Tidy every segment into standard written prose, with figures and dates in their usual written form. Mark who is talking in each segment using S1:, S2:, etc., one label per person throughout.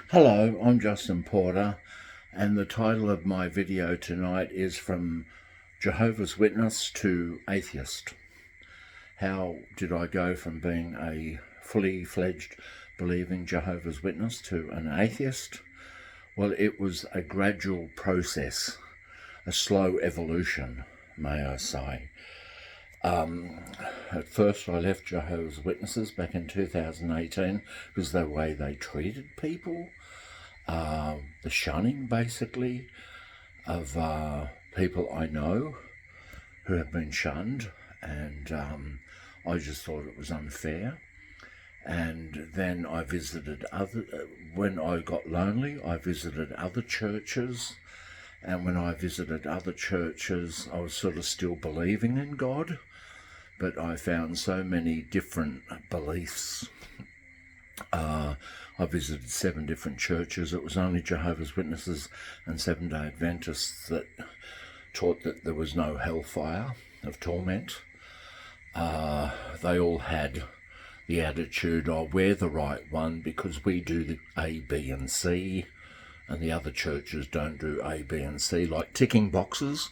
S1: Hello, I'm Justin Porter, and the title of my video tonight is From Jehovah's Witness to Atheist. How did I go from being a fully fledged believing Jehovah's Witness to an atheist? Well, it was a gradual process, a slow evolution, may I say. At first I left Jehovah's Witnesses back in 2018 because the way they treated people, the shunning basically of people I know who have been shunned, and I just thought it was unfair. And then I visited when I got lonely, I visited other churches. And when I visited other churches, I was sort of still believing in God, but I found so many different beliefs. I visited 7 different churches. It was only Jehovah's Witnesses and Seventh-day Adventists that taught that there was no hellfire of torment. They all had the attitude of, we're the right one because we do the A, B and C, and the other churches don't do A, B and C, like ticking boxes.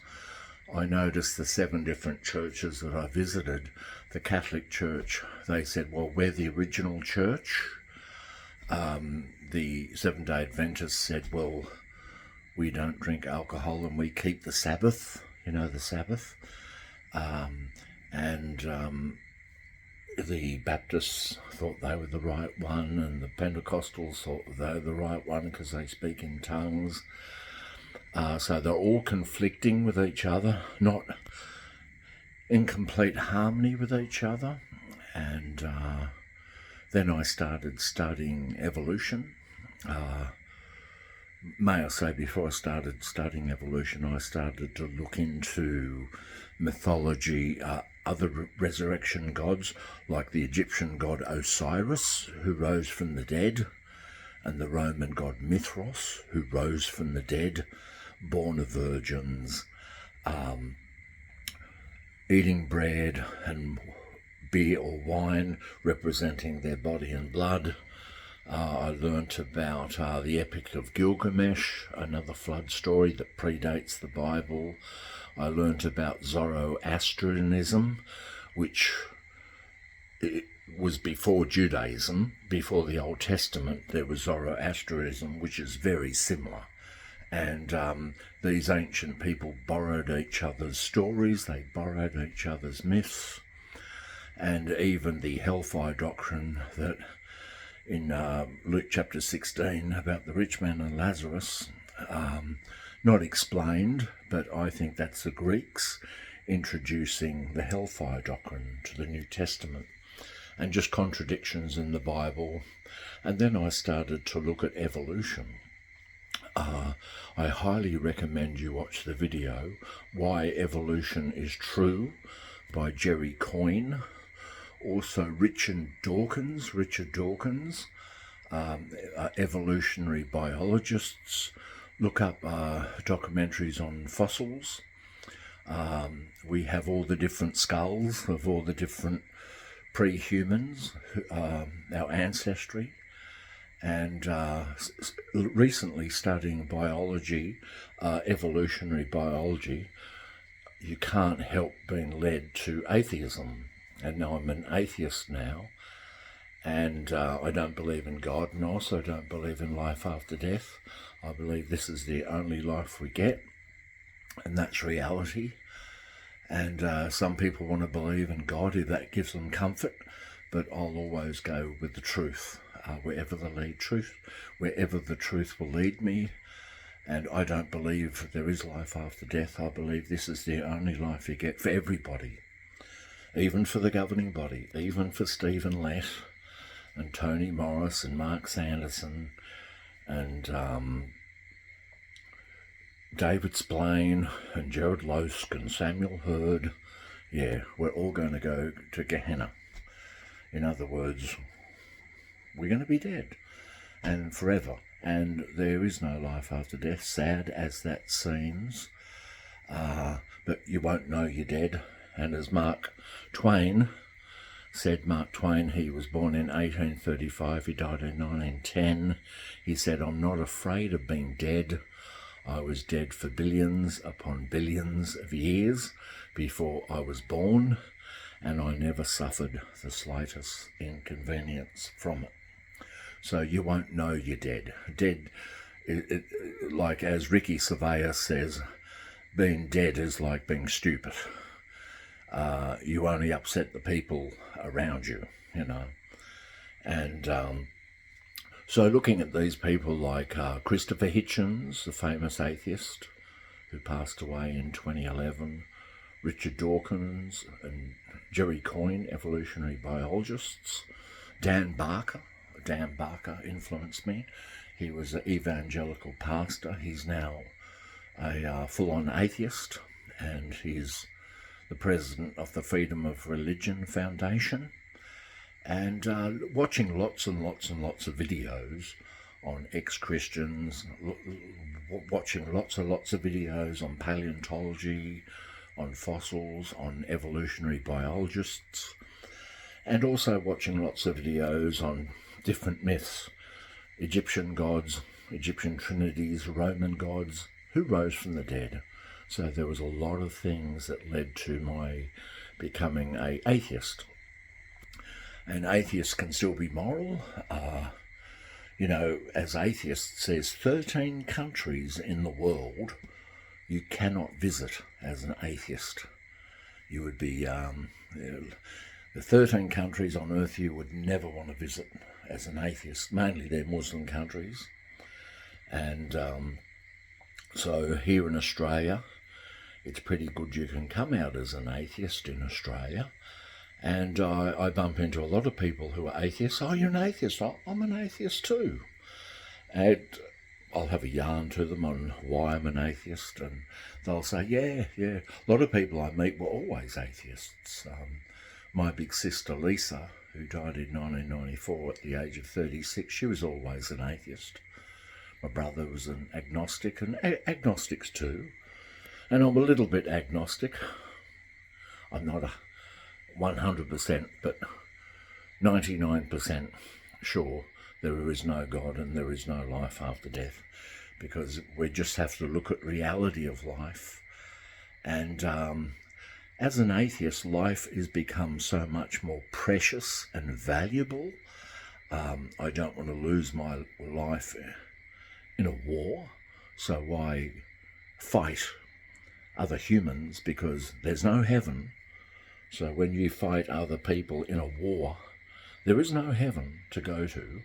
S1: I noticed the 7 different churches that I visited. The Catholic Church, they said, well, we're the original church. The Seventh-day Adventists said, well, we don't drink alcohol and we keep the Sabbath, the Sabbath. The Baptists thought they were the right one, and the Pentecostals thought they were the right one because they speak in tongues. So they're all conflicting with each other, not in complete harmony with each other. And then I started studying evolution. May I say, before I started studying evolution, I started to look into mythology, other resurrection gods, like the Egyptian god Osiris, who rose from the dead, and the Roman god Mithras, who rose from the dead, born of virgins, eating bread and beer or wine representing their body and blood. I learnt about the Epic of Gilgamesh, another flood story that predates the Bible. I learnt about Zoroastrianism, which it was before Judaism. Before the Old Testament, there was Zoroastrianism, which is very similar. And these ancient people borrowed each other's stories, they borrowed each other's myths, and even the hellfire doctrine that in Luke chapter 16 about the rich man and Lazarus, not explained, but I think that's the Greeks introducing the hellfire doctrine to the New Testament, and just contradictions in the Bible. And then I started to look at evolution. I highly recommend you watch the video Why Evolution is True by Jerry Coyne. Also Richard Dawkins, evolutionary biologists. Look up documentaries on fossils. We have all the different skulls of all the different pre-humans, our ancestry. And recently studying biology, evolutionary biology, you can't help being led to atheism. And now I'm an atheist now, and I don't believe in God, and also don't believe in life after death. I believe this is the only life we get, and that's reality. And some people want to believe in God if that gives them comfort, but I'll always go with the truth, wherever the truth will lead me. And I don't believe there is life after death. I believe this is the only life you get for everybody, even for the governing body, even for Stephen Lett and Tony Morris and Mark Sanderson and David Splain and Gerard Loesch and Samuel Hurd. Yeah, we're all going to go to Gehenna. In other words, we're going to be dead and forever, and there is no life after death, sad as that seems, but you won't know you're dead. And as Mark Twain said, Mark Twain, he was born in 1835, he died in 1910. He said, I'm not afraid of being dead. I was dead for billions upon billions of years before I was born, and I never suffered the slightest inconvenience from it. So you won't know you're dead. Dead, like as Ricky Surveyor says, being dead is like being stupid. You only upset the people around you, you know. And so looking at these people like Christopher Hitchens, the famous atheist who passed away in 2011, Richard Dawkins and Jerry Coyne, evolutionary biologists, Dan Barker influenced me. He was an evangelical pastor. He's now a full-on atheist, and he's the president of the Freedom of Religion Foundation. And watching lots and lots and lots of videos on ex-Christians, watching lots and lots of videos on paleontology, on fossils, on evolutionary biologists, and also watching lots of videos on different myths, Egyptian gods, Egyptian trinities, Roman gods, who rose from the dead. So there was a lot of things that led to my becoming an atheist. And atheists can still be moral. You know, as atheists, there's 13 countries in the world you cannot visit as an atheist. You would be, the 13 countries on earth you would never want to visit as an atheist. Mainly they're Muslim countries. And so here in Australia, it's pretty good you can come out as an atheist in Australia. And I bump into a lot of people who are atheists. Oh, you're an atheist? Oh, I'm an atheist too. And I'll have a yarn to them on why I'm an atheist, and they'll say, yeah. A lot of people I meet were always atheists. My big sister Lisa, who died in 1994 at the age of 36, she was always an atheist. My brother was an agnostic, and agnostics too. And I'm a little bit agnostic. I'm not 100%, but 99% sure there is no God and there is no life after death, because we just have to look at reality of life. And as an atheist, life has become so much more precious and valuable. I don't want to lose my life in a war, so why fight other humans? Because there's no heaven. So when you fight other people in a war, there is no heaven to go to.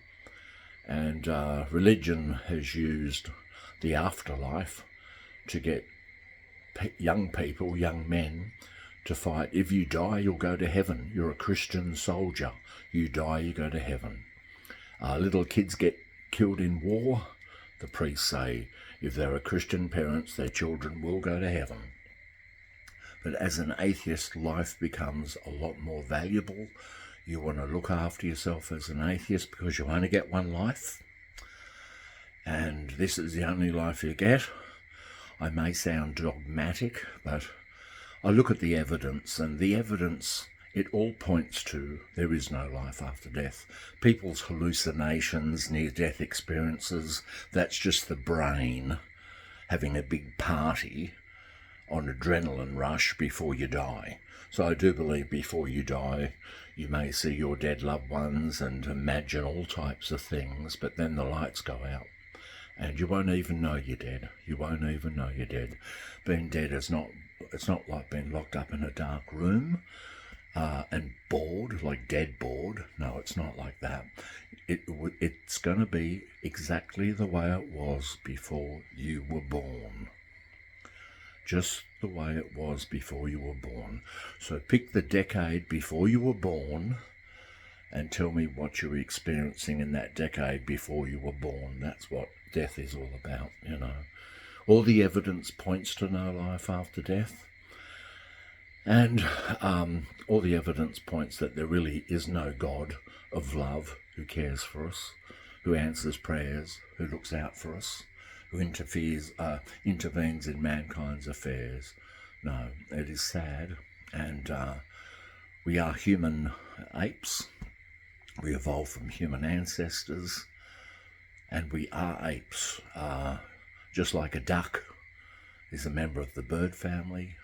S1: And religion has used the afterlife to get young people, young men, to fight. If you die, you'll go to heaven. You're a Christian soldier. You die, you go to heaven. Little kids get killed in war. The priests say if there are Christian parents, their children will go to heaven. But as an atheist, life becomes a lot more valuable. You want to look after yourself as an atheist because you only get one life. And this is the only life you get. I may sound dogmatic, but I look at the evidence, and the evidence, it all points to there is no life after death. People's hallucinations, near-death experiences, that's just the brain having a big party on adrenaline rush before you die. So I do believe before you die, you may see your dead loved ones and imagine all types of things, but then the lights go out and you won't even know you're dead. You won't even know you're dead. Being dead is not, it's not like being locked up in a dark room and bored, like dead bored. No, it's not like that. It's going to be exactly the way it was before you were born. Just the way it was before you were born. So pick the decade before you were born and tell me what you were experiencing in that decade before you were born. That's what death is all about, you know. All the evidence points to no life after death. And all the evidence points that there really is no God of love who cares for us, who answers prayers, who looks out for us, who intervenes in mankind's affairs. No, it is sad, and We are human apes. We evolved from human ancestors, and we are apes. Just like a duck is a member of the bird family.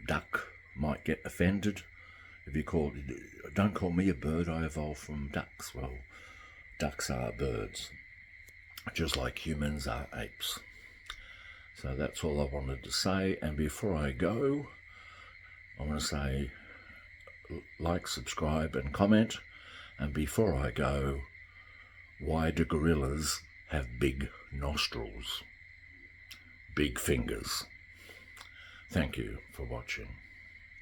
S1: Duck might get offended if you call it, don't call me a bird, I evolved from ducks. Well, ducks are birds, just like humans are apes. So that's all I wanted to say. And before I go, I want to say like, subscribe and comment. And before I go, why do gorillas have big nostrils? Big fingers. Thank you for watching.